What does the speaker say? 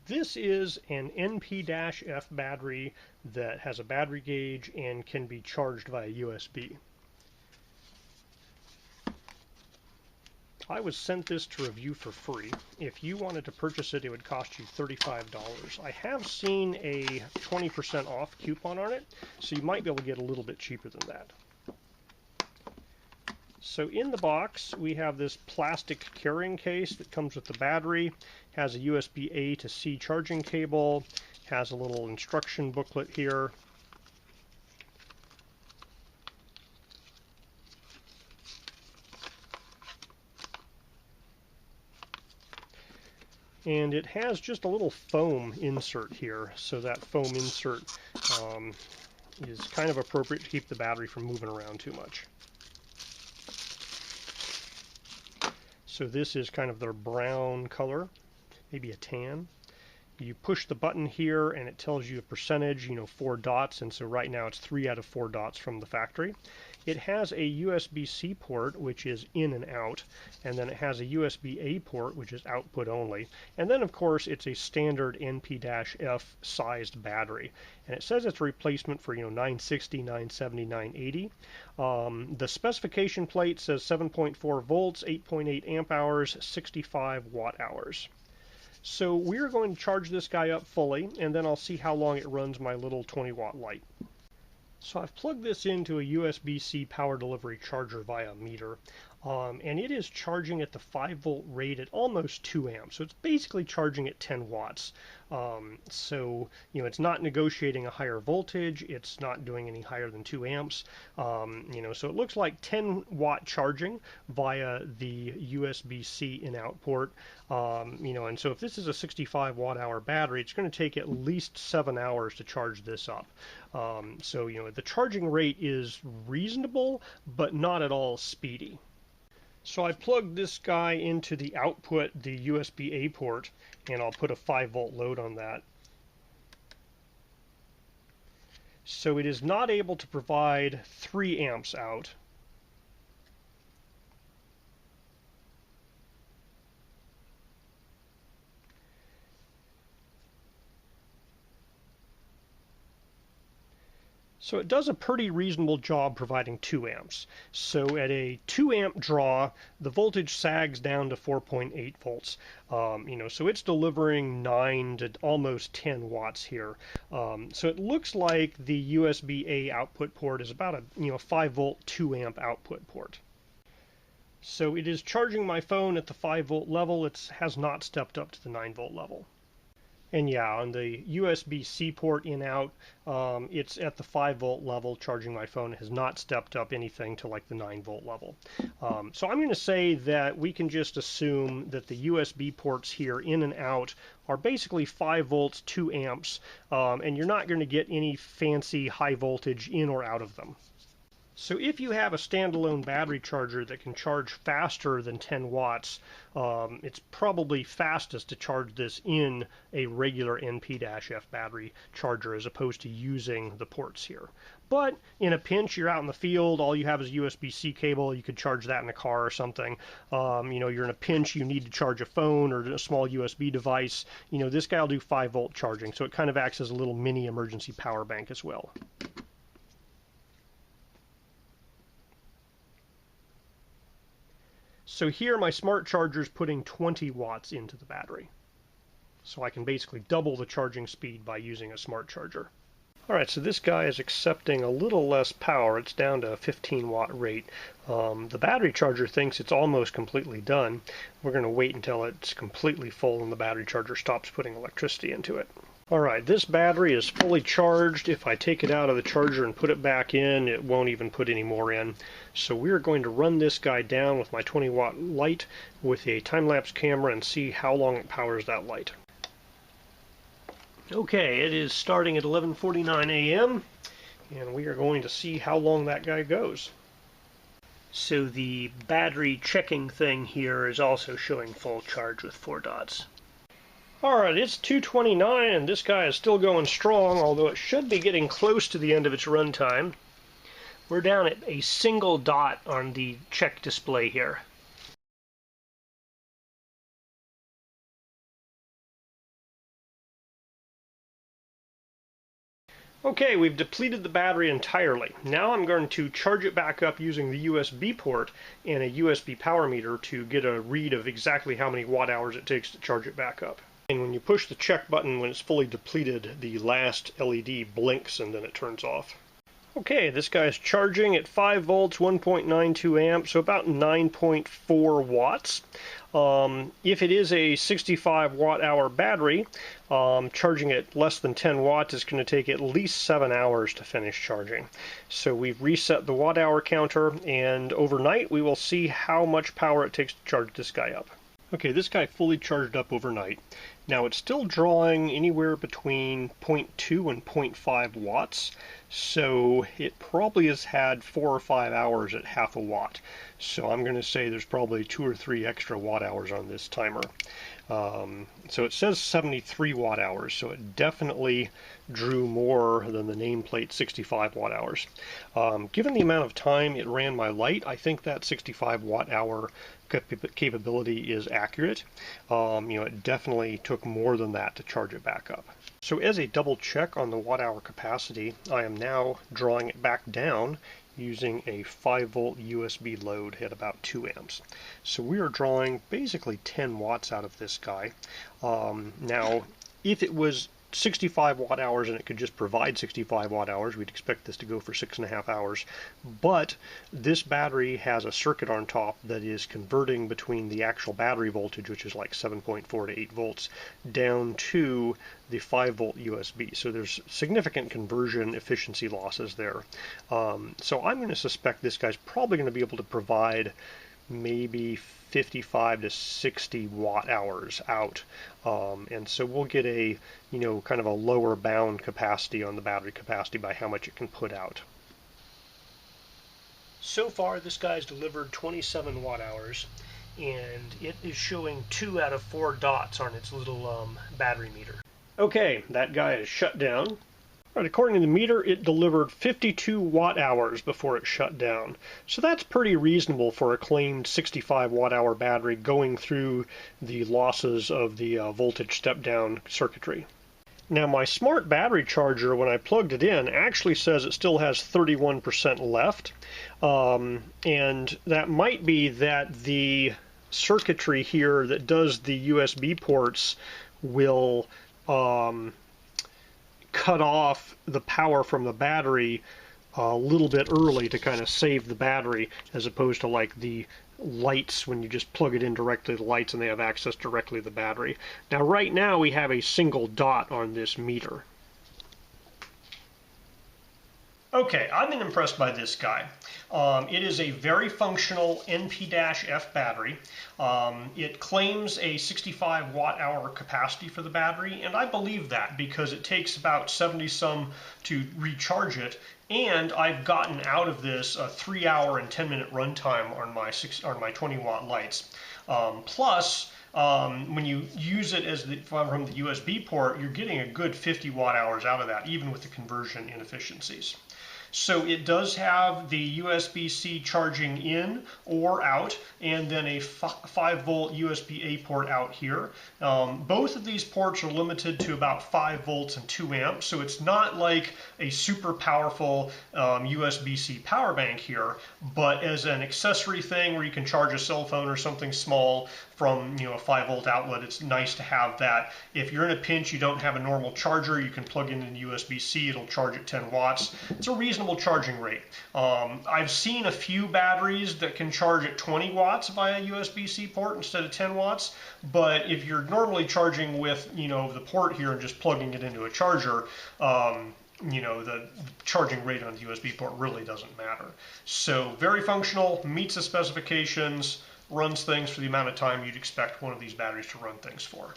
This is an NP-F battery that has a battery gauge and can be charged via USB. I was sent this to review for free. If you wanted to purchase it, it would cost you $35. I have seen a 20% off coupon on it, so you might be able to get a little bit cheaper than that. So in the box, we have this plastic carrying case that comes with the battery, has a USB A to C charging cable, has a little instruction booklet here. And it has just a little foam insert here, so that foam insert is kind of appropriate to keep the battery from moving around too much. So this is kind of their brown color, maybe a tan. You push the button here and it tells you a percentage, 4 dots, and so right now it's 3 out of 4 dots from the factory. It has a USB-C port, which is in and out, and then it has a USB-A port, which is output only. And then, of course, it's a standard NP-F sized battery. And it says it's a replacement for, 960, 970, 980. The specification plate says 7.4 volts, 8.8 amp hours, 65 watt hours. So we're going to charge this guy up fully, and then I'll see how long it runs my little 20-watt light. So I've plugged this into a USB-C power delivery charger via a meter, and it is charging at the 5-volt rate at almost 2 amps. So it's basically charging at 10 watts. So, it's not negotiating a higher voltage. It's not doing any higher than 2 amps. So it looks like 10-watt charging via the USB-C in-out port. And so if this is a 65 watt-hour battery, it's going to take at least 7 hours to charge this up. So, the charging rate is reasonable, but not at all speedy. So I plugged this guy into the output, the USB-A port, and I'll put a 5-volt load on that. So it is not able to provide 3 amps out. So it does a pretty reasonable job providing 2 amps. So at a 2 amp draw, the voltage sags down to 4.8 volts. So it's delivering 9 to almost 10 watts here. So it looks like the USB-A output port is about a 5 volt 2 amp output port. So it is charging my phone at the 5 volt level. It has not stepped up to the 9 volt level. And yeah, on the USB-C port in-out, it's at the 5-volt level charging my phone. It has not stepped up anything to like the 9-volt level. So I'm going to say that we can just assume that the USB ports here in and out are basically 5 volts, 2 amps, and you're not going to get any fancy high voltage in or out of them. So if you have a standalone battery charger that can charge faster than 10 watts, it's probably fastest to charge this in a regular NP-F battery charger as opposed to using the ports here. But in a pinch, you're out in the field, all you have is a USB-C cable, you could charge that in a car or something. You're in a pinch, you need to charge a phone or a small USB device. This guy will do 5-volt charging, so it kind of acts as a little mini emergency power bank as well. So here my smart charger is putting 20 watts into the battery. So I can basically double the charging speed by using a smart charger. Alright, so this guy is accepting a little less power. It's down to a 15 watt rate. The battery charger thinks it's almost completely done. We're going to wait until it's completely full and the battery charger stops putting electricity into it. Alright, this battery is fully charged. If I take it out of the charger and put it back in, it won't even put any more in. So we're going to run this guy down with my 20 watt light with a time-lapse camera and see how long it powers that light. Okay, it is starting at 11:49 a.m. and we are going to see how long that guy goes. So the battery checking thing here is also showing full charge with 4 dots. Alright, it's 2:29 and this guy is still going strong, although it should be getting close to the end of its runtime. We're down at a single dot on the check display here. Okay, we've depleted the battery entirely. Now I'm going to charge it back up using the USB port and a USB power meter to get a read of exactly how many watt hours it takes to charge it back up. And when you push the check button when it's fully depleted, the last LED blinks and then it turns off. Okay, this guy's charging at 5 volts, 1.92 amps, so about 9.4 watts. If it is a 65 watt hour battery, charging at less than 10 watts is going to take at least 7 hours to finish charging. So we've reset the watt hour counter, and overnight we will see how much power it takes to charge this guy up. Okay, this guy fully charged up overnight. Now it's still drawing anywhere between 0.2 and 0.5 watts, so it probably has had 4 or 5 hours at half a watt. So I'm going to say there's probably 2 or 3 extra watt hours on this timer. So it says 73 watt hours, so it definitely drew more than the nameplate 65 watt hours. Given the amount of time it ran my light, I think that 65 watt hour capability is accurate. It definitely took more than that to charge it back up. So as a double check on the watt hour capacity, I am now drawing it back down using a 5 volt USB load at about 2 amps. So we are drawing basically 10 watts out of this guy. Now, if it was 65 watt hours and it could just provide 65 watt hours, we'd expect this to go for 6.5 hours. But this battery has a circuit on top that is converting between the actual battery voltage, which is like 7.4 to 8 volts, down to the 5 volt USB. So there's significant conversion efficiency losses there. So I'm going to suspect this guy's probably going to be able to provide maybe 55 to 60 watt hours out, and so we'll get a kind of a lower bound capacity on the battery capacity by how much it can put out. So far this guy's delivered 27 watt hours, and it is showing 2 out of 4 dots on its little battery meter. Okay, that guy is shut down. Right, according to the meter, it delivered 52 watt hours before it shut down. So that's pretty reasonable for a claimed 65 watt hour battery going through the losses of the voltage step down circuitry. Now my smart battery charger, when I plugged it in, actually says it still has 31% left. And that might be that the circuitry here that does the USB ports will cut off the power from the battery a little bit early to kind of save the battery, as opposed to like the lights when you just plug it in directly to the lights and they have access directly to the battery. Now right now we have a single dot on this meter. Okay, I've been impressed by this guy. It is a very functional NP-F battery. It claims a 65 watt hour capacity for the battery, and I believe that because it takes about 70 some to recharge it, and I've gotten out of this a 3 hour and 10 minute runtime on my 20 watt lights. Plus, when you use it as from the USB port, you're getting a good 50 watt hours out of that, even with the conversion inefficiencies. So it does have the USB-C charging in or out, and then a 5 volt USB-A port out here. Both of these ports are limited to about 5 volts and 2 amps, so it's not like a super powerful USB-C power bank here, but as an accessory thing where you can charge a cell phone or something small from a 5 volt outlet, it's nice to have that. If you're in a pinch, you don't have a normal charger, you can plug in an USB-C, it'll charge at 10 watts. It's a reasonable charging rate. I've seen a few batteries that can charge at 20 watts via USB-C port instead of 10 watts, but if you're normally charging with the port here and just plugging it into a charger, the charging rate on the USB port really doesn't matter. So very functional, meets the specifications, runs things for the amount of time you'd expect one of these batteries to run things for.